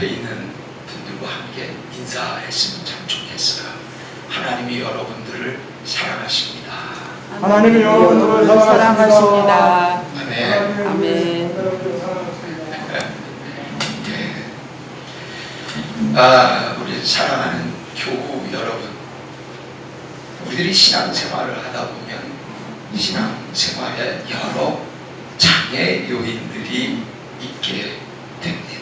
옆에 있는 분들과 함께 인사했으면 참 좋겠어요. 하나님이 여러분들을 사랑하십니다. 하나님이 여러분을 사랑하십니다. 아멘. 아멘. 우리 사랑하는 교우 여러분, 우리들이 신앙생활을 하다 보면 신앙생활에 여러 장애 요인들이 있게 됩니다.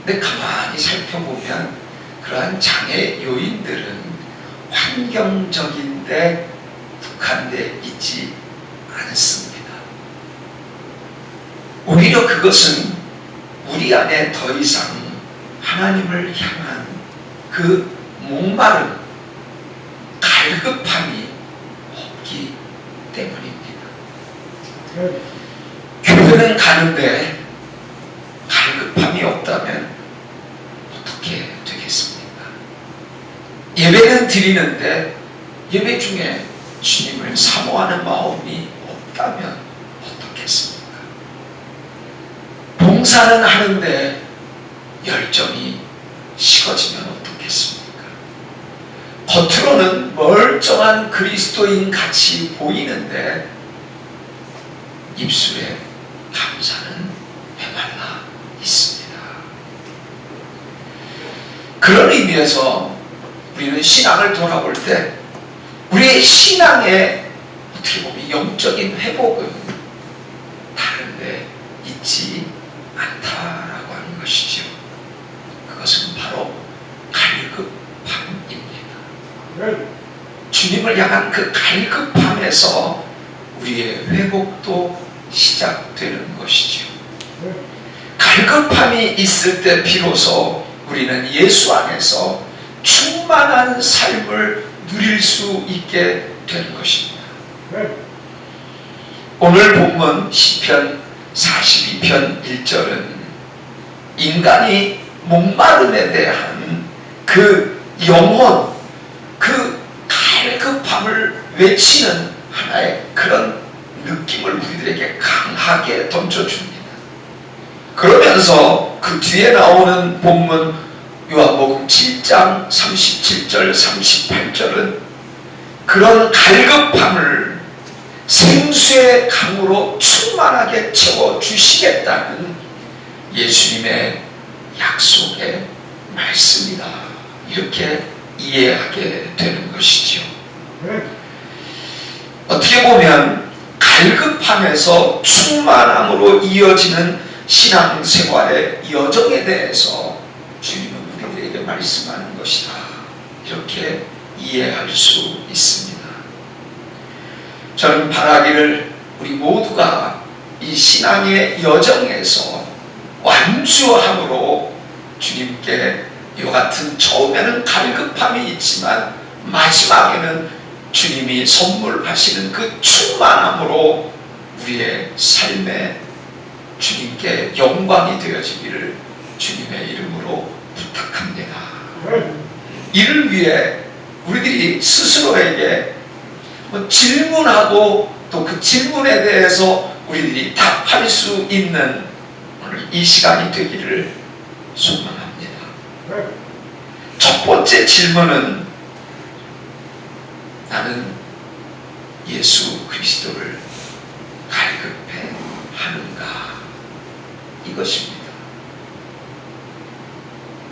근데 가만히 살펴보면 그러한 장애 요인들은 환경적인데 국한돼 있지 않습니다. 오히려 그것은 우리 안에 더 이상 하나님을 향한 그 목마름, 갈급함이 없기 때문입니다. 교회는 가는데 갈급함이 없다면 어떻게 되겠습니까? 예배는 드리는데 예배 중에 주님을 사모하는 마음이 없다면 어떻겠습니까? 봉사는 하는데 열정이 식어지면 어떻겠습니까? 겉으로는 멀쩡한 그리스도인 같이 보이는데 입술에 감사는 메말라 있습니다. 그런 의미에서 우리는 신앙을 돌아볼 때 우리의 신앙의 어떻게 보면 영적인 회복은 다른데 있지 않다라고 하는 것이죠. 그것은 바로 갈급함입니다. 주님을 향한 그 갈급함에서 우리의 회복도 시작되는 것이죠. 갈급함이 있을 때 비로소 우리는 예수 안에서 충만한 삶을 누릴 수 있게 되는 것입니다. 오늘 본문 시편 42편 1절은 인간이 목마름에 대한 그 영혼, 그 갈급함을 외치는 하나의 그런 느낌을 우리들에게 강하게 던져줍니다. 그러면서 그 뒤에 나오는 본문 요한복음 7장 37절 38절은 그런 갈급함을 생수의 강으로 충만하게 채워주시겠다는 예수님의 약속의 말씀이다, 이렇게 이해하게 되는 것이지요. 어떻게 보면 갈급함에서 충만함으로 이어지는 신앙생활의 여정에 대해서 주님은 우리들에게 말씀하는 것이다, 이렇게 이해할 수 있습니다. 저는 바라기를 우리 모두가 이 신앙의 여정에서 완주함으로 주님께 이와 같은 처음에는 갈급함이 있지만 마지막에는 주님이 선물하시는 그 충만함으로 우리의 삶에 주님께 영광이 되어지기를 주님의 이름으로 부탁합니다. 이를 위해 우리들이 스스로에게 질문하고 또 그 질문에 대해서 우리들이 답할 수 있는 오늘 이 시간이 되기를 소망합니다. 첫 번째 질문은 나는 예수 그리스도를 갈급해 하는가, 이것입니다.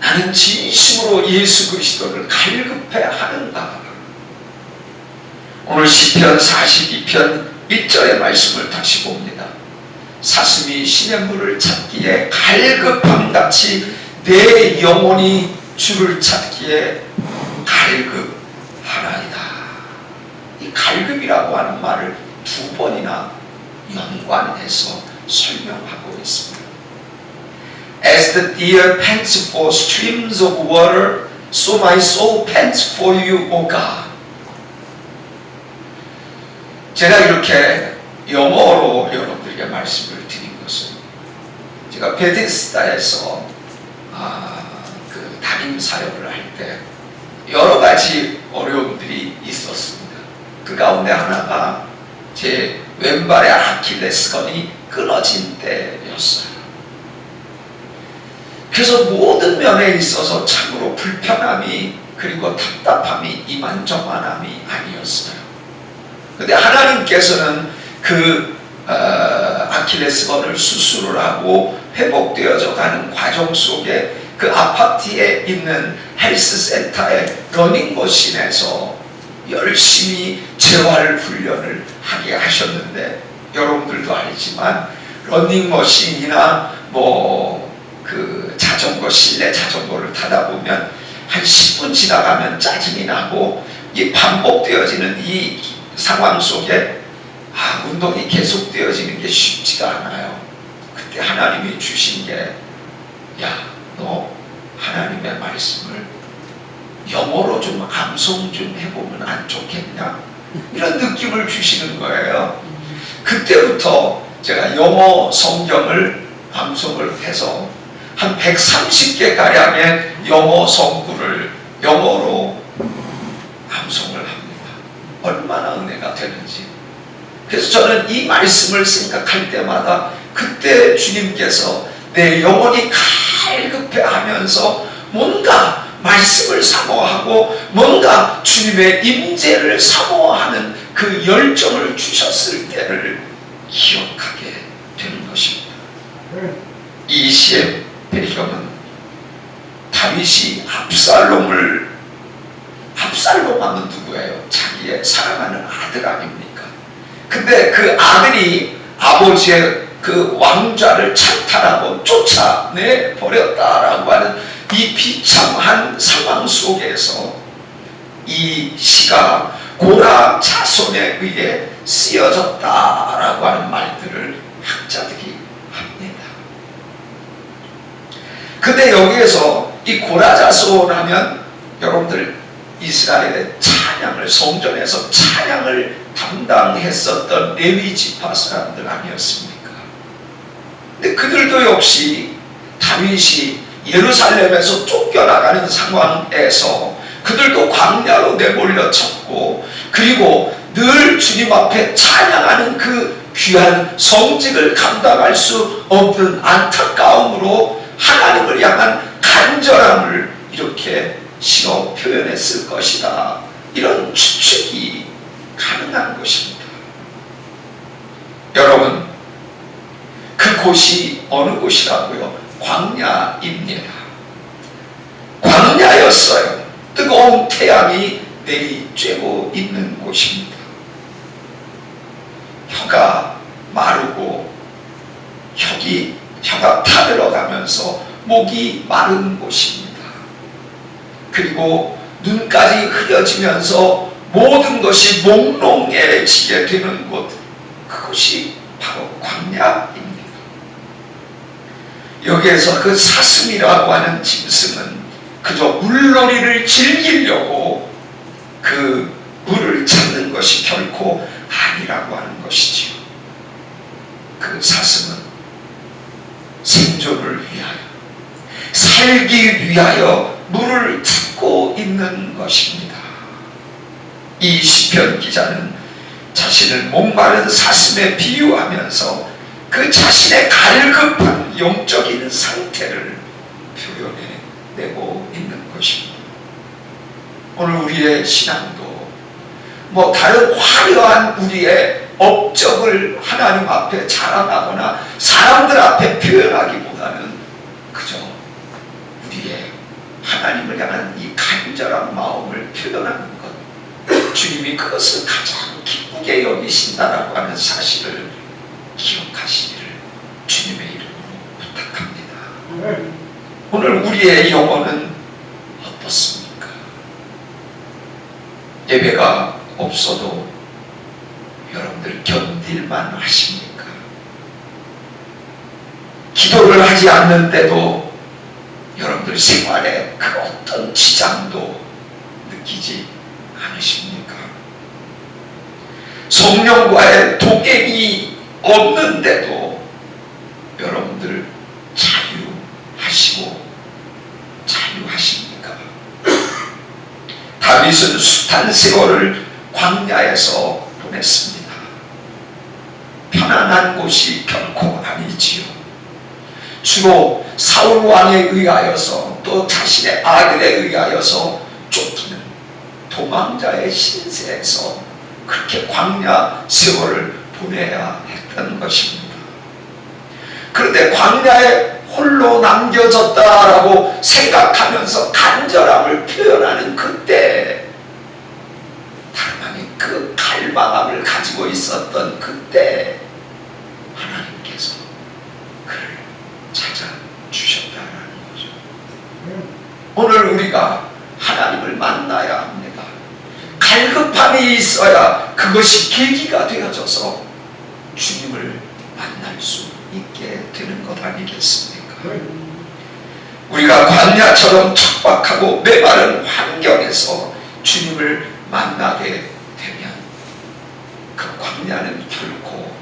나는 진심으로 예수 그리스도를 갈급해 하는가. 오늘 시편 42편 1절의 말씀을 다시 봅니다. 사슴이 시냇물을 찾기에 갈급함같이 내 영혼이 주를 찾기에 갈급하나이다. 이 갈급이라고 하는 말을 두 번이나 연관해서 설명하고 있습니다. As the deer pants for streams of water, so my soul pants for you, O God. 제가 이렇게 영어로 여러분들에게 말씀을 드린 것은 제가 베데스다에서 그 담임 사역을 할 때 여러 가지 어려움들이 있었습니다. 그 가운데 하나가 제 왼발의 아킬레스건이 끊어진 때였어요. 그래서 모든 면에 있어서 참으로 불편함이 그리고 답답함이 이만저만함이 아니었어요. 그런데 하나님께서는 그 아킬레스건을 수술을 하고 회복되어져 가는 과정 속에 그 아파트에 있는 헬스센터의 러닝머신에서 열심히 재활 훈련을 하게 하셨는데, 여러분들도 알지만 러닝머신이나 그 자전거, 실내 자전거를 타다 보면 한 10분 지나가면 짜증이 나고, 이 반복되어지는 이 상황 속에 운동이 계속되어지는 게 쉽지가 않아요. 그때 하나님이 주신 게, 너 하나님의 말씀을 영어로 좀 암송 좀 해보면 안 좋겠냐? 이런 느낌을 주시는 거예요. 그때부터 제가 영어 성경을 암송을 해서 한 130개 가량의 영어 성구를 영어로 암송을 합니다. 얼마나 은혜가 되는지. 그래서 저는 이 말씀을 생각할 때마다 그때 주님께서 내 영혼이 갈급해하면서 뭔가 말씀을 사모하고 뭔가 주님의 임재를 사모하는 그 열정을 주셨을 때를 기억하게 되는 것입니다. 이 시의 배경은 다윗이 압살롬 하면 누구예요? 자기의 사랑하는 아들 아닙니까? 근데 그 아들이 아버지의 그 왕좌를 찬탈하고 쫓아내 버렸다라고 하는 이 비참한 상황 속에서 이 시가 고라 자손에 의해 쓰여졌다라고 하는 말들을 학자들이 합니다. 근데 여기에서 이 고라 자손 하면 여러분들 이스라엘의 찬양을, 성전에서 찬양을 담당했었던 레위 지파 사람들 아니었습니까? 근데 그들도 역시 다윗이 예루살렘에서 쫓겨나가는 상황에서 그들도 광야로 내몰려쳤고, 그리고 늘 주님 앞에 찬양하는 그 귀한 성직을 감당할 수 없는 안타까움으로 하나님을 향한 간절함을 이렇게 시로 표현했을 것이다. 이런 추측이 가능한 것입니다. 여러분, 그 곳이 어느 곳이라고요? 광야입니다. 광야였어요. 뜨거운 태양이 내리쬐고 있는 곳입니다. 혀가 마르고 혀가 타들어가면서 목이 마른 곳입니다. 그리고 눈까지 흐려지면서 모든 것이 몽롱해지게 되는 곳, 그것이 바로 광야입니다. 여기에서 그 사슴이라고 하는 짐승은 그저 물놀이를 즐기려고 그 물을 찾는 것이 결코 아니라고 하는 것이지요. 그 사슴은 생존을 위하여, 살기 위하여 물을 찾고 있는 것입니다. 이 시편 기자는 자신을 목마른 사슴에 비유하면서 그 자신의 갈급한 영적인 상태를 표현해내고 있는 것입니다. 오늘 우리의 신앙도 다른 화려한 우리의 업적을 하나님 앞에 자랑하거나 사람들 앞에 표현하기보다는 그저 우리의 하나님을 향한 이 간절한 마음을 표현하는 것, 주님이 그것을 가장 기쁘게 여기신다라고 하는 사실을 기억하시기를 주님의 이름으로 부탁합니다. 오늘 우리의 영혼은 어떻습니까? 예배가 없어도 여러분들 견딜만 하십니까? 기도를 하지 않는데도 여러분들 생활에 그 어떤 지장도 느끼지 않으십니까? 성령과의 동행이 없는데도 여러분들 자유하십니까? 다윗은 숱한 세월을 광야에서 보냈습니다. 편안한 곳이 결코 아니지요. 주로 사울 왕에 의하여서 또 자신의 아들에 의하여서 쫓기는 도망자의 신세에서 그렇게 광야 세월을 보내야 했던 것입니다. 그런데 광야에 홀로 남겨졌다라고 생각하면서 간절함을 표현하는 그때, 다름 아닌 그 갈망함을 가지고 있었던 그때 하나님께서 그를 찾아주셨다라는 거죠. 오늘 우리가 하나님을 만나야 합니다. 갈급함이 있어야 그것이 계기가 되어져서 주님을 만날 수 있게 되는 것 아니겠습니까? 우리가 광야처럼 척박하고 메마른 환경에서 주님을 만나게 되면 그 광야는 결코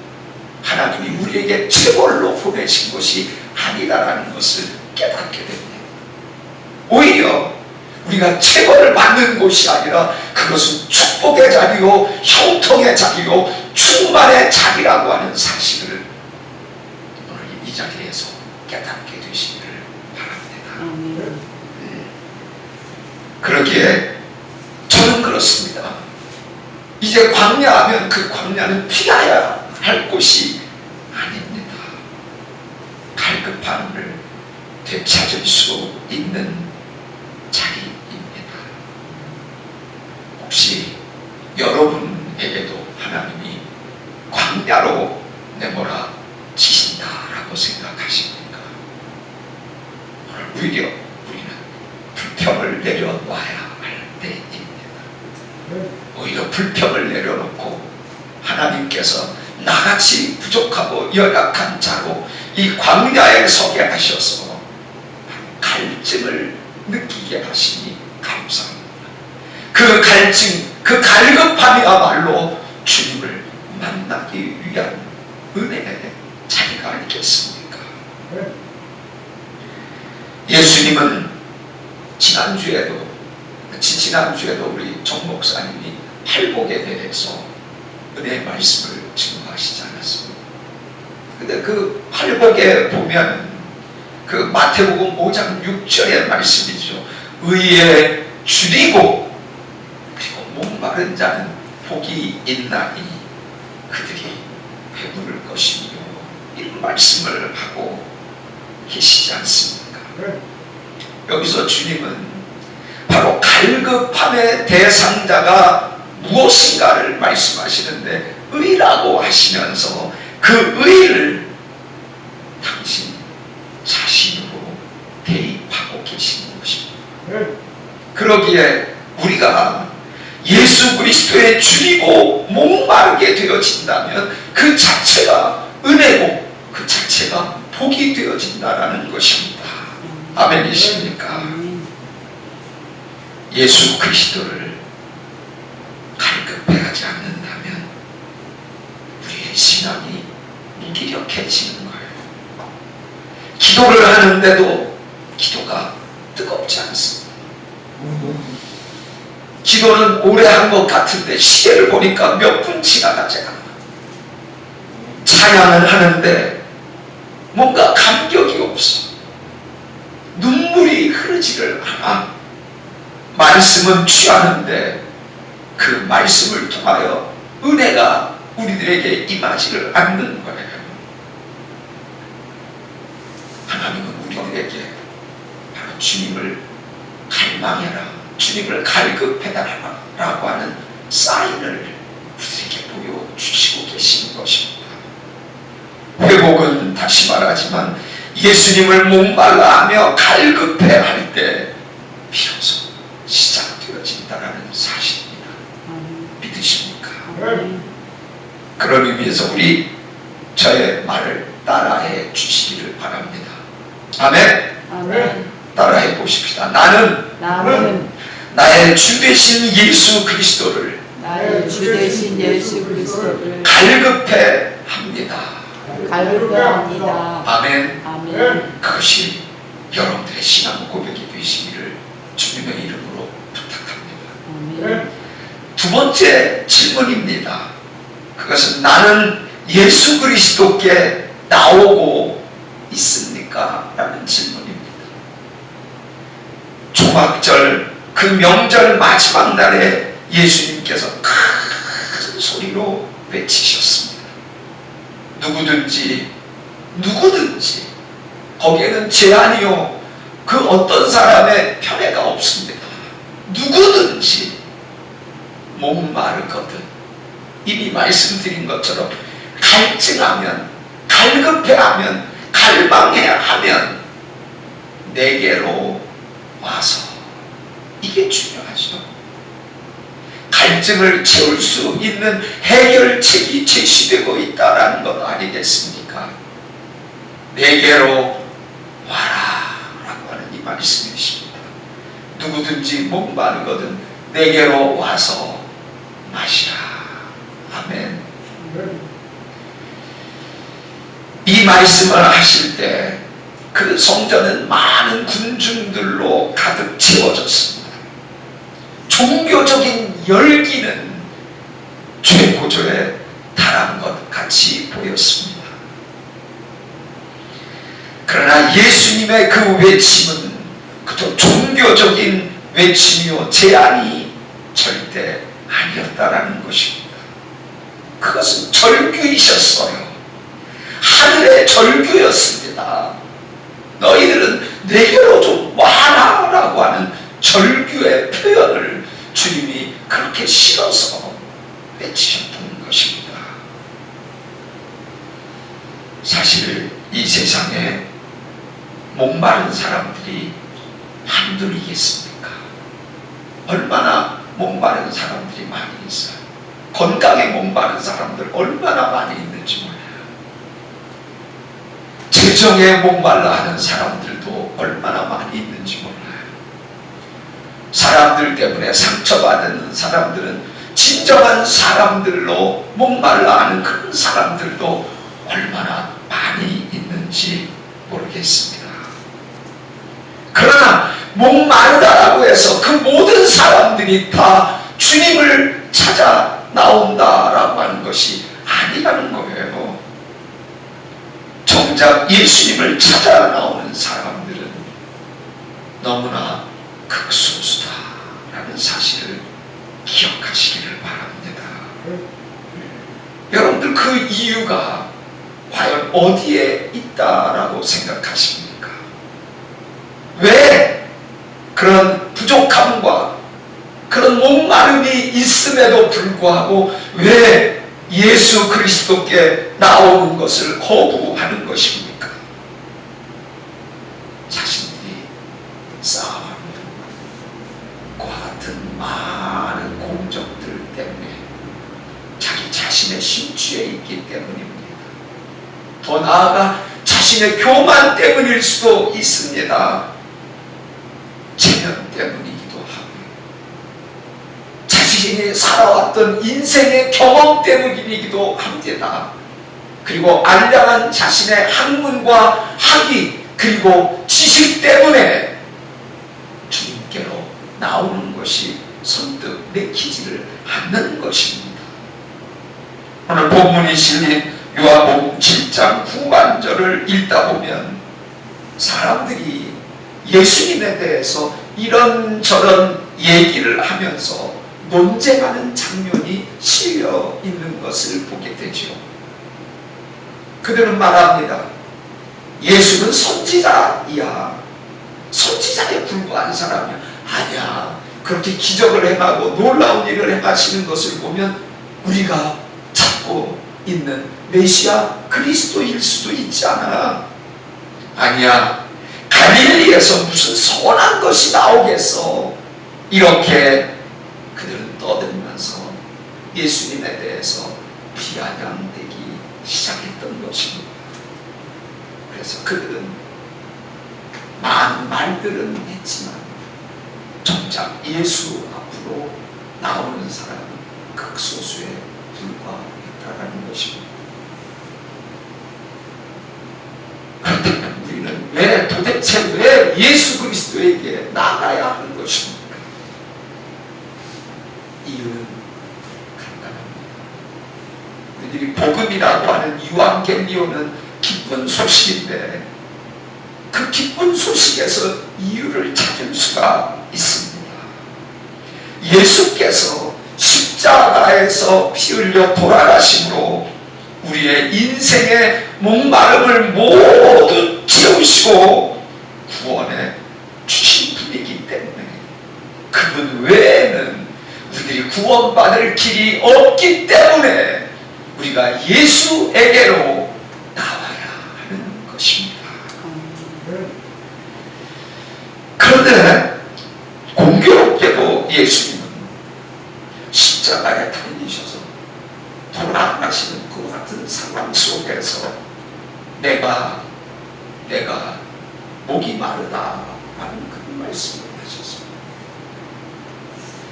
하나님이 우리에게 체벌로 보내신 것이 아니라는 것을 깨닫게 됩니다. 오히려 우리가 체벌을 받는 곳이 아니라 그것은 축복의 자리요, 형통의 자리요, 충만의 자리라고 하는 사실을 오늘 이 자리에서 깨닫게 되시기를 바랍니다. 그러기에 저는 그렇습니다. 이제 광야하면 그 광야는 피하여야 할 곳이 아닙니다. 갈급함을 되찾을 수 있는 자리입니다. 혹시 여러분에게도 하나님이 광야로 내몰아 치신다라고 생각하십니까? 오늘 오히려 우리는 불평을 내려놔야 할 때입니다. 오히려 불평을 내려놓고 하나님께서 나같이 부족하고 연약한 자로 이 광야에 서게 하셔서 갈증을 느끼게 하시니 감사합니다. 그 갈증, 그 갈급함이야말로 주님을 만나기 위한 은혜의 자리가 아니겠습니까? 예수님은 지난주에도 우리 정 목사님이 팔복에 대해서 은혜의 말씀을 증거하시지 않았습니까? 근데 그 팔복에 보면 그 마태복음 5장 6절의 말씀이죠. 의에 줄이고 그리고 목마른 자는 복이 있나니 그들이 배부를 것이며, 이런 말씀을 하고 계시지 않습니까? 여기서 주님은 바로 갈급함의 대상자가 무엇인가를 말씀하시는데 의라고 하시면서 그 의를 당신 자신으로 대입하고 계시는 것입니다. 그러기에 우리가 예수 그리스도에 줄이고 목마르게 되어진다면 그 자체가 은혜고 그 자체가 복이 되어진다라는 것입니다. 아멘이십니까? 예수 그리스도를 갈급해하지 않는다면 우리의 신앙이 무기력해지는 거예요. 기도를 하는데도 기도가 뜨겁지 않습니다. 기도는 오래 한 것 같은데 시계를 보니까 몇 분 지나가지 않아. 찬양을 하는데 뭔가 감격이 없어. 눈물이 흐르지를 않아. 말씀은 취하는데 그 말씀을 통하여 은혜가 우리들에게 임하지를 않는 거예요. 하나님은 우리들에게 바로 주님을 갈망해라, 주님을 갈급해달라 라고 하는 사인을 우리에게 보여주시고 계신 것입니다. 회복은 다시 말하지만 예수님을 목말라하며 갈급해할 때 비로소 시작되어진다는 사실입니다. 믿으십니까? 그런 의미에서 우리 저의 말을 따라해 주시기를 바랍니다. 아멘. 아멘. 따라해 보십시다. 나는 나의 주 되신 예수 그리스도를 나의 주 되신 예수 그리스도를 갈급해 합니다. 갈급해합니다. 아멘. 아멘. 그것이 여러분들의 신앙 고백이 되시기를 주님의 이름으로 부탁합니다. 아멘. 두 번째 질문입니다. 그것은 나는 예수 그리스도께 나오고 있습니까? 있는가라는 질문입니다. 초막절 그 명절 마지막 날에 예수님께서 큰 소리로 외치셨습니다. 누구든지 거기에는 제한이요 그 어떤 사람의 편애가 없습니다. 누구든지 목마르거든 이미 말씀드린 것처럼 갈증하면 갈급해하면 갈망해하면 내게로 와서 이게 중요하죠. 갈증을 채울 수 있는 해결책이 제시되고 있다는 것 아니겠습니까? 내게로 와라 라고 하는 이 말씀이십니다. 누구든지 목마르거든 내게로 와서 마시라. 아멘. 이 말씀을 하실 때 그 성전은 많은 군중들로 가득 채워졌습니다. 종교적인 열기는 최고조에 달한 것 같이 보였습니다. 그러나 예수님의 그 외침은 그저 종교적인 외침이요 제한이 절대 아니었다라는 것입니다. 그것은 절규이셨어요. 하늘의 절규였습니다. 너희들은 내게로 좀 와라 라고 하는 절규의 표현을 주님이 그렇게 싫어서 외치셨던 것입니다. 사실 이 세상에 목마른 사람들이 한둘이겠습니까? 얼마나 목마른 사람들이 많이 있어요. 건강에 목마른 사람들 얼마나 많이 있는지 몰라요. 재정에 목말라 하는 사람들도 얼마나 많이 있는지 몰라요. 사람들 때문에 상처받는 사람들은 진정한 사람들로 목말라 하는 그런 사람들도 얼마나 많이 있는지 모르겠습니다. 그러나 목마르다라고 해서 그 모든 사람들이 다 주님을 찾아 나온다라고 하는 것이 아니라는 거예요. 정작 예수님을 찾아 나오는 사람들은 너무나 극소수다라는 사실을 기억하시기를 바랍니다. 여러분들 그 이유가 과연 어디에 있다라고 생각하십니까? 왜 그런 부족함과 그런 목마름이 있음에도 불구하고 왜 예수 그리스도께 나오는 것을 거부하는 것입니까? 자신들이 쌓아온 과 같은 많은 공적들 때문에 자기 자신의 심취에 있기 때문입니다. 더 나아가 자신의 교만 때문일 수도 있습니다. 체면 때문이기도 하고요. 자신이 살아왔던 인생의 경험 때문이기도 합니다. 그리고 알량한 자신의 학문과 학위 그리고 지식 때문에 주님께로 나오는 것이 선뜻 내키지를 않는 것입니다. 오늘 본문이 실린 요한복음 7장 후반절을 읽다 보면 사람들이 예수님에 대해서 이런저런 얘기를 하면서 논쟁하는 장면이 실려 있는 것을 보게 되죠. 그들은 말합니다. 예수는 선지자이야. 선지자에 불과한 사람이야. 아니야. 그렇게 기적을 행하고 놀라운 일을 행하시는 것을 보면 우리가 찾고 있는 메시아 그리스도일 수도 있지 않아. 아니야. 갈릴리에서 무슨 선한 것이 나오겠어. 이렇게 그들은 떠들면서 예수님에 대해서 비아냥대기 시작했던 것입니다. 그래서 그들은 많은 말들은 했지만 정작 예수 앞으로 나오는 사람은 극소수에 불과했다는 것입니다. 그렇다면 우리는 도대체 왜 예수 그리스도에게 나가야 하는 것입니까? 이유는 간단합니다. 너희들이 복음이라고 하는 유앙겔리온은 기쁜 소식인데 그 기쁜 소식에서 이유를 찾을 수가 있습니다. 예수께서 십자가에서 피 흘려 돌아가심으로 우리의 인생의 목마름을 모두 채우시고 구원해 주신 분이기 때문에 그분 외에는 우리들이 구원받을 길이 없기 때문에 우리가 예수에게로 나와야 하는 것입니다. 그런데 공교롭게도 예수님은 십자가에 달리셔서 돌아가시는 그 같은 상황 속에서 내가 목이 마르다 라는 그 말씀을 하셨습니다.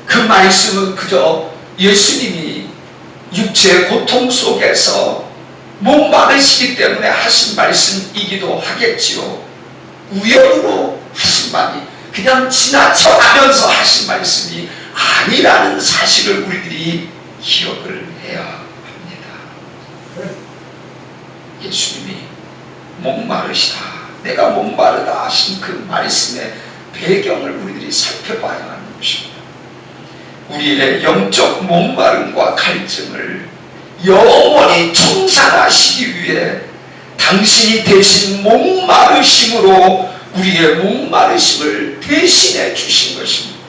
그 말씀은 그저 예수님이 육체의 고통 속에서 목 마르시기 때문에 하신 말씀이기도 하겠지요. 우연으로 하신 말이 그냥 지나쳐가면서 하신 말씀이 아니라는 사실을 우리들이 기억을 해야 합니다. 예수님이 목마르시다, 내가 목마르다 하신 그 말씀의 배경을 우리들이 살펴봐야 하는 것입니다. 우리의 영적 목마름과 갈증을 영원히 청산하시기 위해 당신이 대신 목마르심으로 우리의 목마르심을 대신해 주신 것입니다.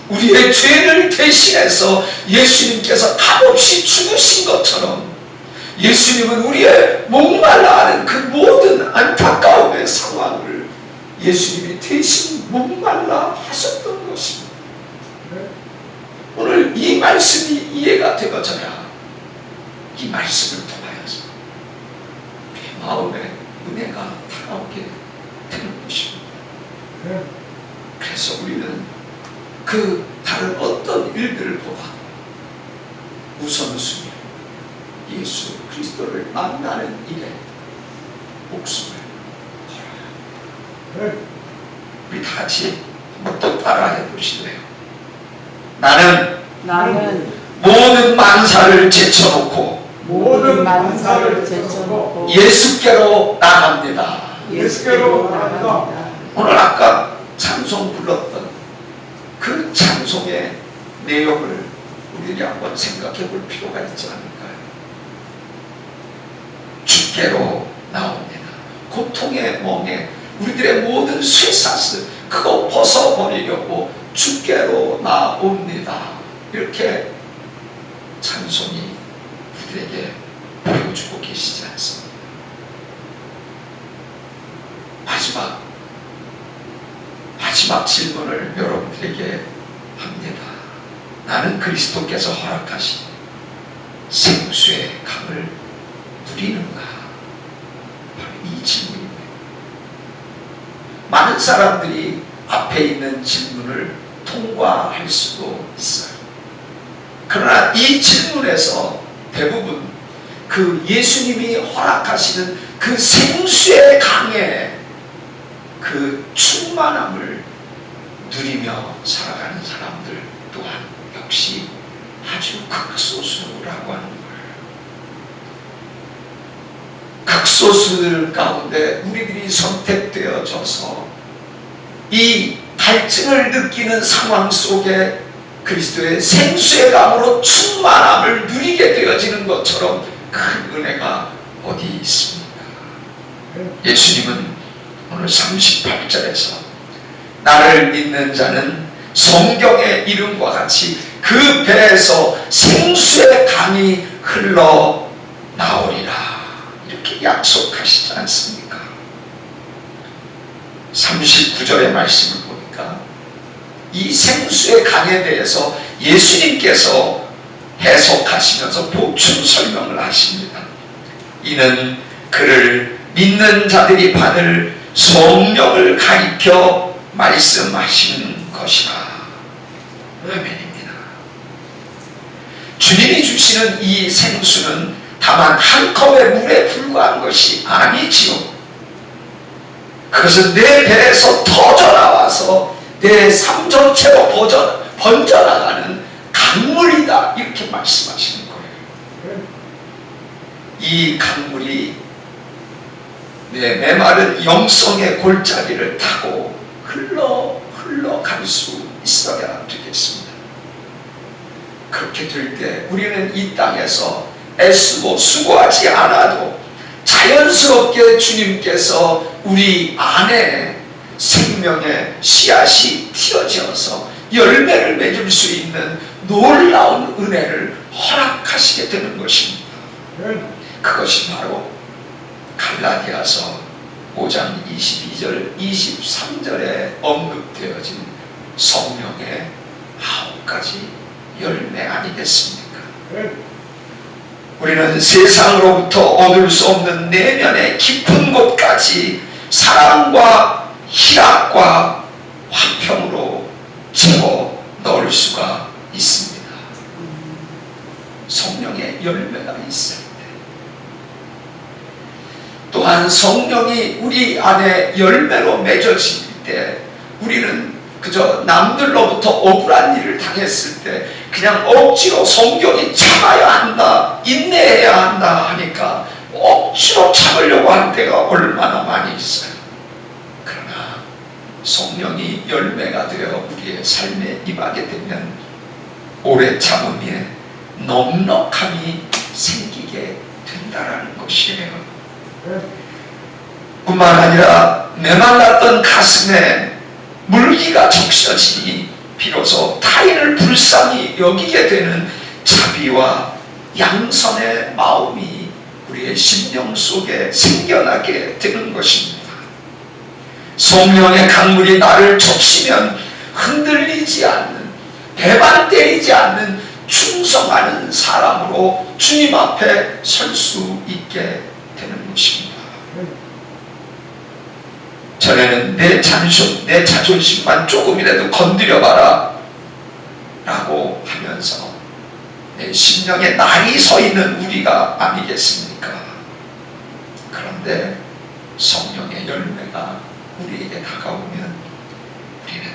우리의 죄를 대신해서 예수님께서 값없이 죽으신 것처럼 예수님은 우리의 목말라하는 그 모든 안타까움의 상황을 예수님이 대신 목말라 하셨던 것입니다. 오늘 이 말씀이 이해가 되어져야 이 말씀을 통하여서 우리의 마음에 은혜가 다가오게 되는 것입니다. 그래서 우리는 그 다른 어떤 일들보다 우선순위 예수 그리스도를 만나는 일에 목숨을 걸어요. 우리 다 같이 한번 또 따라해 보실래요? 나는 모든 만사를 제쳐놓고 예수께로 나갑니다. 오늘 아까 찬송 불렀던 그 찬송의 내용을 우리들이 한번 생각해 볼 필요가 있지 않을까요? 주께로 나옵니다. 고통의 멍에 우리들의 모든 쇠사슬 그거 벗어버리려고 주께로 나옵니다. 이렇게 찬송이 우리들에게 보여주고 계시지 않습니까? 마지막 질문을 여러분들에게 합니다. 나는 그리스도께서 허락하신 생수의 강을 누리는가? 바로 이 질문입니다. 많은 사람들이 앞에 있는 질문을 통과할 수도 있어요. 그러나 이 질문에서 대부분 그 예수님이 허락하시는 그 생수의 강의 그 충만함을 누리며 살아가는 사람들 또한 역시 아주 극소수라고 하는 거예요. 극소수들 가운데 우리들이 선택되어져서 이 갈증을 느끼는 상황 속에 그리스도의 생수의 강으로 충만함을 누리게 되어지는 것처럼 큰 은혜가 어디 있습니까? 예수님은 오늘 38절에서 나를 믿는 자는 성경의 이름과 같이 그 배에서 생수의 강이 흘러나오리라 이렇게 약속하시지 않습니까? 39절의 말씀을 보니까 이 생수의 강에 대해서 예수님께서 해석하시면서 보충 설명을 하십니다. 이는 그를 믿는 자들이 받을 성령을 가리켜 말씀하시는 것이라. 아멘입니다. 주님이 주시는 이 생수는 다만 한 컵의 물에 불과한 것이 아니지요. 그것은 내 배에서 터져나와서 내 삶 전체로 번져나가는 강물이다 이렇게 말씀하시는 거예요. 이 강물이 내 메마른 영성의 골짜기를 타고 흘러갈 수 있어야 되겠습니다. 그렇게 될 때 우리는 이 땅에서 애쓰고 수고하지 않아도 자연스럽게 주님께서 우리 안에 생명의 씨앗이 튀어져서 열매를 맺을 수 있는 놀라운 은혜를 허락하시게 되는 것입니다. 그것이 바로 갈라디아서 5장 22절 23절에 언급되어진 성령의 9가지 열매 아니겠습니까? 우리는 세상으로부터 얻을 수 없는 내면의 깊은 곳까지 사랑과 희락과 화평으로 채워 넣을 수가 있습니다. 성령의 열매가 있을 때, 또한 성령이 우리 안에 열매로 맺어질 때 우리는 그저 남들로부터 억울한 일을 당했을 때 그냥 억지로 성경이 참아야 한다, 인내해야 한다 하니까 억지로 참으려고 하는 때가 얼마나 많이 있어요. 그러나 성령이 열매가 되어 우리의 삶에 임하게 되면 오래 참음에 넉넉함이 생기게 된다라는 것이에요. 뿐만 아니라 메말랐던 가슴에 물기가 적셔지니 비로소 타인을 불쌍히 여기게 되는 자비와 양선의 마음이 우리의 심령 속에 생겨나게 되는 것입니다. 성령의 강물이 나를 적시면 흔들리지 않는, 배만 때리지 않는 충성하는 사람으로 주님 앞에 설 수 있게 되는 것입니다. 전에는 내 자존심만 조금이라도 건드려봐라 라고 하면서 내 심령에 날이 서 있는 우리가 아니겠습니까? 그런데 성령의 열매가 우리에게 다가오면 우리는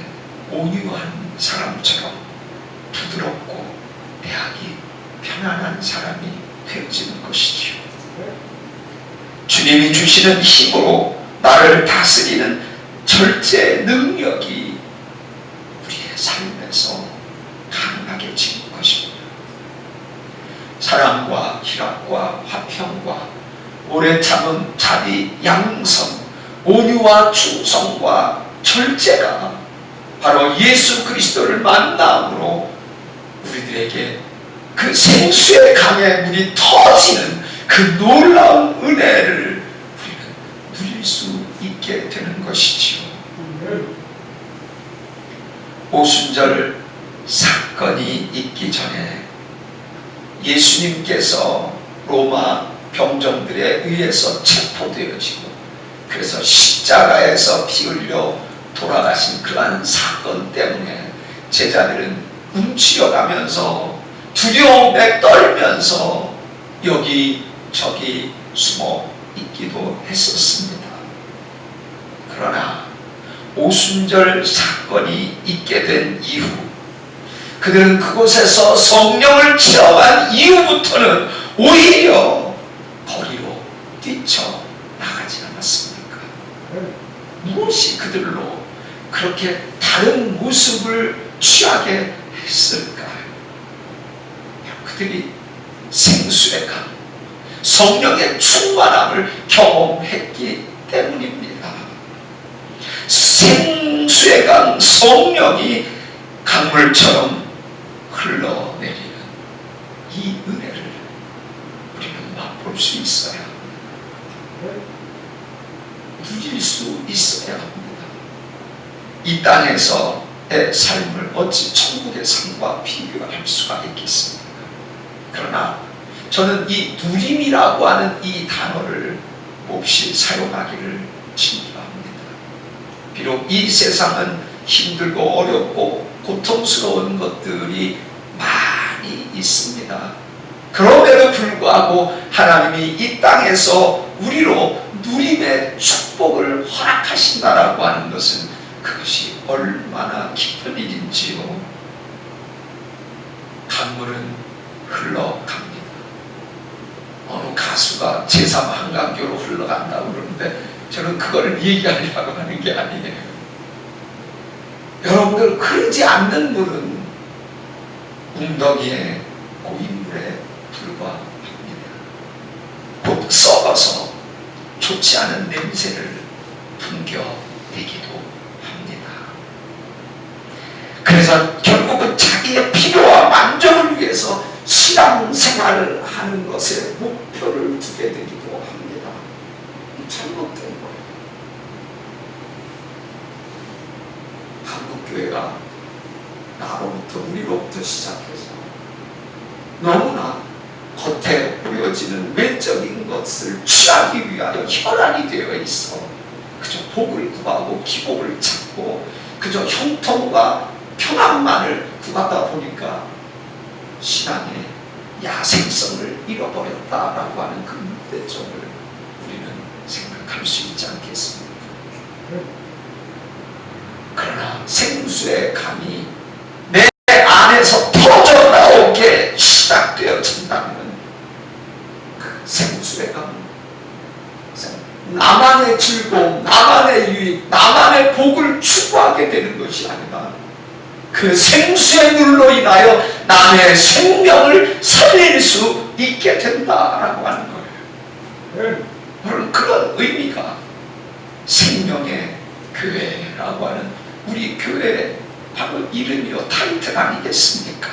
온유한 사람처럼 부드럽고 대하기 편안한 사람이 되어지는 것이지요. 주님이 주시는 힘으로 나를 다스리는 절제 능력이 우리의 삶에서 가능하게지는 것입니다. 사랑과 희락과 화평과 오래 참음, 자비, 양선, 온유와 충성과 절제가 바로 예수 그리스도를 만남으로 우리들에게 그 생수의 강에 물이 터지는 그 놀라운 은혜를 누릴 수 있게 되는 것이지요. 오순절 사건이 있기 전에 예수님께서 로마 병정들에 의해서 체포되어지고 그래서 십자가에서 피 흘려 돌아가신 그러한 사건 때문에 제자들은 움츠려가면서 두려움에 떨면서 여기저기 숨어 있기도 했었습니다. 그러나 오순절 사건이 있게 된 이후 그들은 그곳에서 성령을 체험한 이후부터는 오히려 거리로 뛰쳐나가지 않았습니까? 무엇이 그들로 그렇게 다른 모습을 취하게 했을까? 그들이 생수의 강, 성령의 충만함을 경험했기 때문입니다. 생수의 강 성령이 강물처럼 흘러내리는 이 은혜를 우리는 맛볼 수 있어야 합니다. 누릴 수 있어야 합니다. 이 땅에서의 삶을 어찌 천국의 삶과 비교할 수가 있겠습니까? 그러나 저는 이 누림이라고 하는 이 단어를 몹시 사용하기를 친구합니다. 비록 이 세상은 힘들고 어렵고 고통스러운 것들이 많이 있습니다. 그럼에도 불구하고 하나님이 이 땅에서 우리로 누림의 축복을 허락하신다라고 하는 것은 그것이 얼마나 기쁜 일인지요. 강물은 흘러갑니다. 어느 가수가 제3 한강교로 흘러간다고 그러는데 저는 그걸 얘기하려고 하는 게 아니에요. 여러분들 그러지 않는 물은 웅덩이에 고인물에 불과합니다. 곧 썩어서 좋지 않은 냄새를 풍겨대기도 합니다. 그래서 결국은 자기의 필요와 만족을 위해서 신앙생활을 하는 것에 목표를 두게 되기도 합니다. 잘못된 거예요. 한국교회가 나로부터 우리로부터 시작해서 너무나 겉에 보여지는 외적인 것을 취하기 위하여 혈안이 되어 있어 그저 복을 구하고 기복을 찾고 그저 형통과 평안만을 구하다 보니까 신앙의 야생성을 잃어버렸다라고 하는 그 문제점을 우리는 생각할 수 있지 않겠습니까? 그러나 생수의 강이 내 안에서 터져 나오게 시작되어진다면 그 생수의 강은 나만의 즐거움, 나만의 유익, 나만의 복을 추구하게 되는 것이 아니라 그 생수의 물로 인하여 남의 생명을 살릴 수 있게 된다라고 하는 거예요. 물론 그런 의미가 생명의 교회라고 하는 우리 교회의 바로 이름이요 타이틀 아니겠습니까?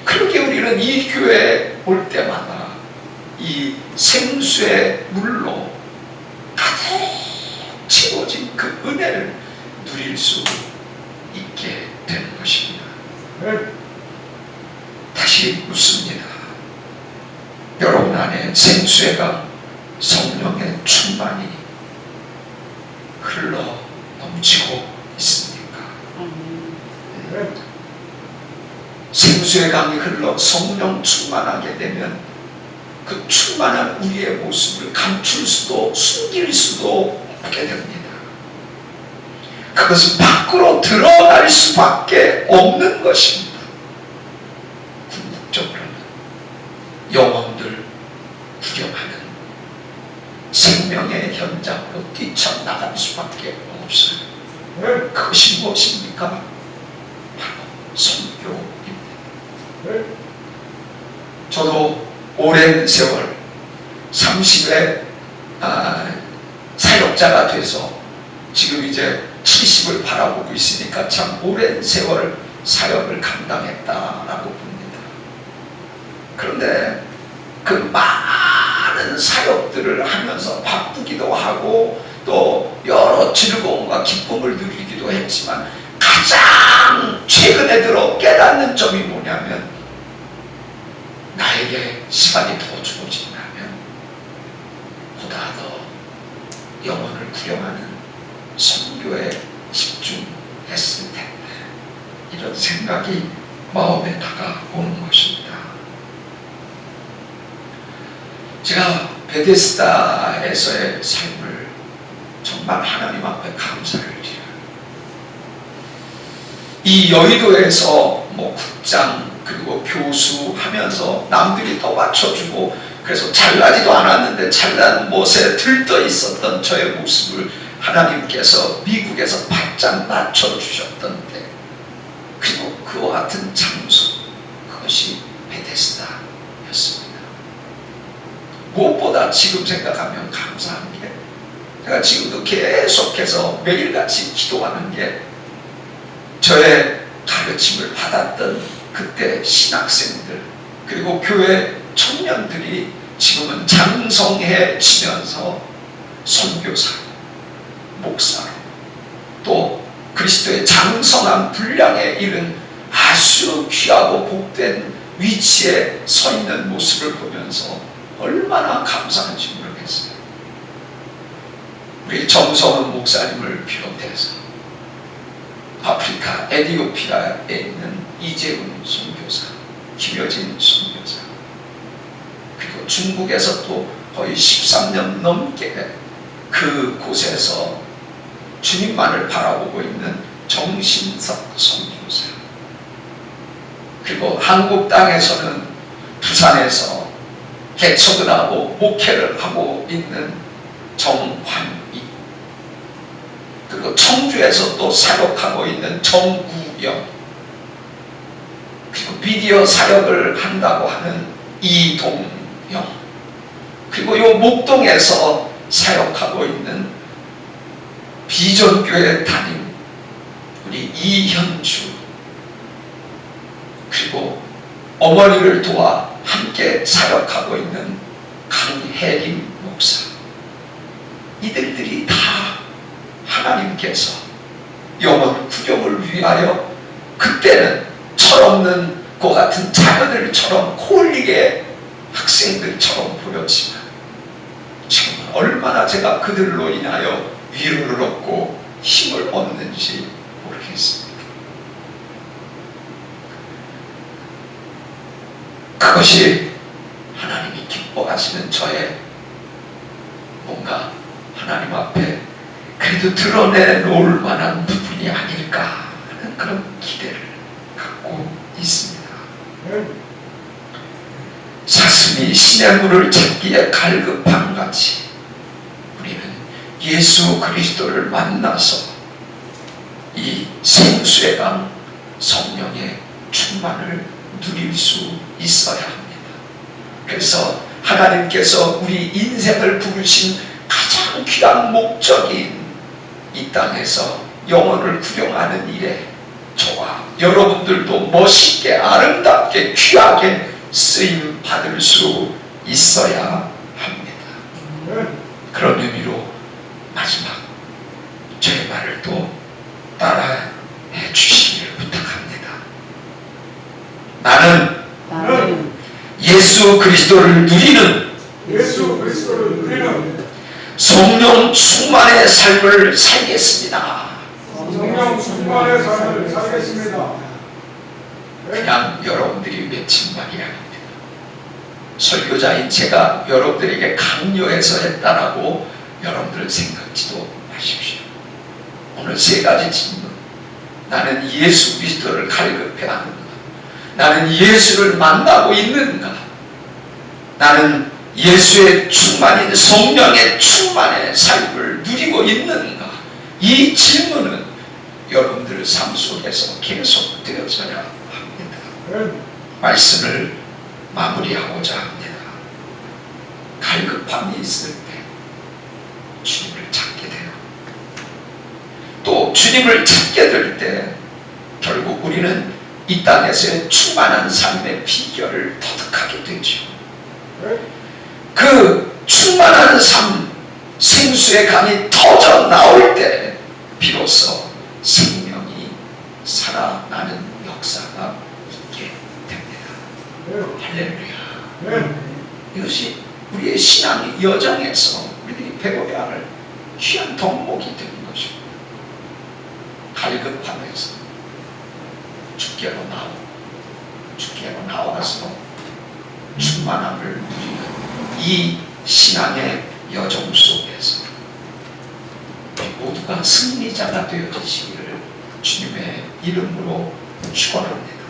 그렇게 우리는 이 교회에 올 때마다 이 생수의 물로 가득 채워진 그 은혜를 누릴 수 있게 되는 것입니다. 다시 묻습니다. 여러분 안에 생수의 강 성령의 충만이 흘러 넘치고 있습니까? 생수의 강이 흘러 성령 충만하게 되면 그 충만한 우리의 모습을 감출 수도 숨길 수도 없게 됩니다. 그것은 밖으로 드러날 수밖에 없는 것입니다. 궁극적으로는 영혼들 구경하는 생명의 현장으로 뛰쳐나갈 수밖에 없어요. 그것이 무엇입니까? 바로 선교입니다. 저도 오랜 세월 30의 사역자가 돼서 지금 이제 70을 바라보고 있으니까 참 오랜 세월 사역을 감당했다라고 봅니다. 그런데 그 많은 사역들을 하면서 바쁘기도 하고 또 여러 즐거움과 기쁨을 누리기도 했지만 가장 최근에 들어 깨닫는 점이 뭐냐면 나에게 시간이 더 주어진다면 보다 더 영혼을 구경하는 선교에 집중했을 텐데 이런 생각이 마음에 다가오는 것입니다. 제가 베데스다에서의 삶을 정말 하나님 앞에 감사를 드려요. 이 여의도에서 국장 그리고 교수 하면서 남들이 더 맞춰주고 그래서 잘나지도 않았는데 잘난 못에 들떠 있었던 저의 모습을 하나님께서 미국에서 바짝 낮춰주셨던 때 그리고 그와 같은 장소 그것이 베데스다였습니다. 무엇보다 지금 생각하면 감사한 게 제가 지금도 계속해서 매일같이 기도하는 게 저의 가르침을 받았던 그때 신학생들 그리고 교회 청년들이 지금은 장성해지면서 선교사, 목사로 또 그리스도의 장성한 분량에 이른 아주 귀하고 복된 위치에 서 있는 모습을 보면서 얼마나 감사한지 모르겠어요. 우리 정성훈 목사님을 비롯해서 아프리카 에티오피아에 있는 이재훈 선교사, 김여진 선교사 그리고 중국에서 또 거의 13년 넘게 그 곳에서 주님만을 바라보고 있는 정신석 선교사 그리고 한국 땅에서는 부산에서 개척을 하고 목회를 하고 있는 정환이, 그리고 청주에서 또 사역하고 있는 정구영, 그리고 미디어 사역을 한다고 하는 이동영, 그리고 요 목동에서 사역하고 있는 비전교회 담임 우리 이현주, 그리고 어머니를 도와 함께 사역하고 있는 강혜림 목사, 이들이 다 하나님께서 영혼 구경을 위하여 그때는 철없는 것 같은 자녀들처럼 콜리게 학생들처럼 보였지만 지금 얼마나 제가 그들로 인하여 위로를 얻고 힘을 얻는지 모르겠습니다. 그것이 하나님이 기뻐하시는 저의 뭔가 하나님 앞에 그래도 드러내놓을 만한 부분이 아닐까 하는 그런 기대를 갖고 있습니다. 사슴이 시냇물을 찾기에 갈급한 같이 우리는 예수 그리스도를 만나서 이 생수의 강 성령의 충만을 누릴 수 있어야 합니다. 그래서 하나님께서 우리 인생을 부르신 가장 귀한 목적인 이 땅에서 영혼을 구경하는 일에 저와 여러분들도 멋있게 아름답게 귀하게 쓰임 받을 수 있어야 합니다. 그런 의미로 마지막 제 말을 또 따라해 주시기를 부탁합니다. 나는 예수 그리스도를 누리는 성령 충만의 삶을 살겠습니다. 그냥 여러분들이 외친 말이 아닙니다. 설교자인 제가 여러분들에게 강요해서 했다라고 여러분들 생각지도 마십시오. 오늘 세 가지 질문. 나는 예수 그리스도를 갈급해 하는가? 나는 예수를 만나고 있는가? 나는 예수의 충만인 성령의 충만의 삶을 누리고 있는가? 이 질문은 여러분들의 삶 속에서 계속 되어져야 합니다. 말씀을 마무리하고자 합니다. 갈급함이 있을 때 주님을 찾게 돼요. 또 주님을 찾게 될 때 결국 우리는 이 땅에서의 충만한 삶의 비결을 터득하게 되죠. 그 충만한 삶, 생수의 강이 터져 나올 때 비로소 생명이 살아나는 역사가 있게 됩니다. 할렐루야. 이것이 우리의 신앙의 여정에서 우리들이 배워야 할 귀한 덕목이 되는 것입니다. 갈급하면서 주께로 나와서 충만함을 누리는 이 신앙의 여정 속에서 모두가 승리자가 되어지시기를 주님의 이름으로 축원합니다.